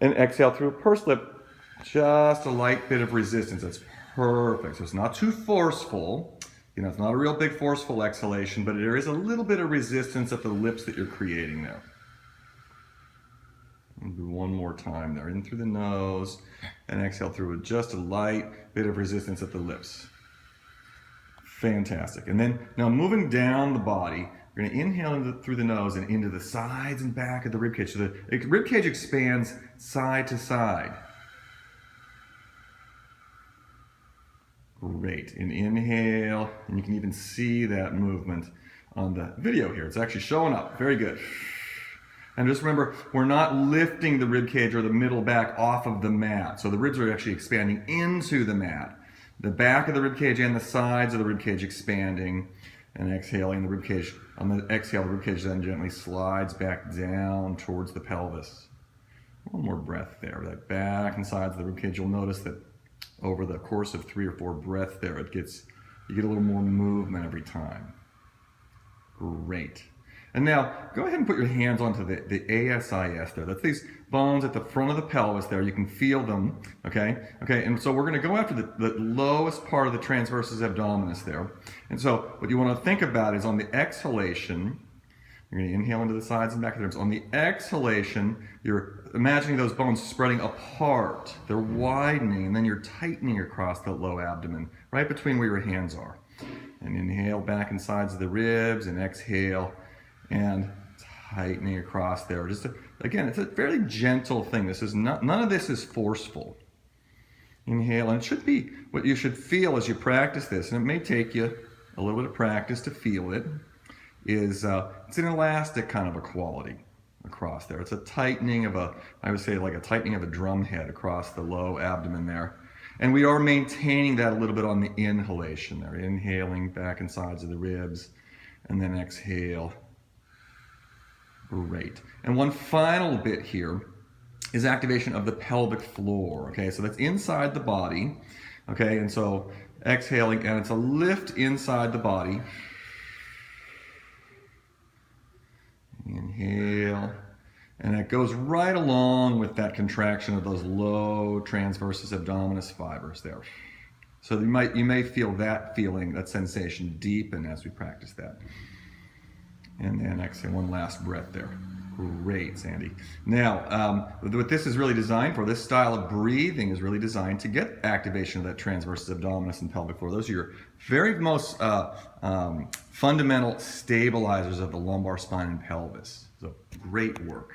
And exhale through a pursed lip. Just a light bit of resistance. That's perfect. So it's not too forceful. You know, it's not a real big forceful exhalation, but there is a little bit of resistance at the lips that you're creating there. We'll do one more time there. In through the nose and exhale through with just a light bit of resistance at the lips. Fantastic. And then now moving down the body, you're going to inhale through the nose and into the sides and back of the ribcage. So the ribcage expands side to side. Great. And inhale, and you can even see that movement on the video here. It's actually showing up. Very good. And just remember, we're not lifting the ribcage or the middle back off of the mat. So the ribs are actually expanding into the mat. The back of the ribcage and the sides of the ribcage expanding, and exhaling the ribcage. On the exhale, the ribcage then gently slides back down towards the pelvis. One more breath there. That back and sides of the ribcage, you'll notice that over the course of 3 or 4 breaths there, you get a little more movement every time. Great. And now, go ahead and put your hands onto the ASIS there. That's these bones at the front of the pelvis there. You can feel them, okay? Okay, and so we're going to go after the lowest part of the transversus abdominis there. And so what you want to think about is on the exhalation, you're going to inhale into the sides and back of the ribs. On the exhalation, you're imagining those bones spreading apart. They're widening, and then you're tightening across the low abdomen, right between where your hands are. And inhale back and sides of the ribs, and exhale, and tightening across there. Again, it's a very gentle thing. None of this is forceful. Inhale, and it should be what you should feel as you practice this, and it may take you a little bit of practice to feel it, it's an elastic kind of a quality across there. It's a tightening of I would say like a tightening of a drum head across the low abdomen there. And we are maintaining that a little bit on the inhalation there. Inhaling back and sides of the ribs, and then exhale. Great. And one final bit here is activation of the pelvic floor. Okay, so that's inside the body. Okay, and so exhaling, and it's a lift inside the body. Inhale, and it goes right along with that contraction of those low transversus abdominis fibers there. So you may feel that sensation deepen as we practice that. And then exhale, one last breath there. Great, Sandy. Now, what this is really designed for, this style of breathing is really designed to get activation of that transversus abdominis and pelvic floor. Those are your very most fundamental stabilizers of the lumbar spine and pelvis. So great work.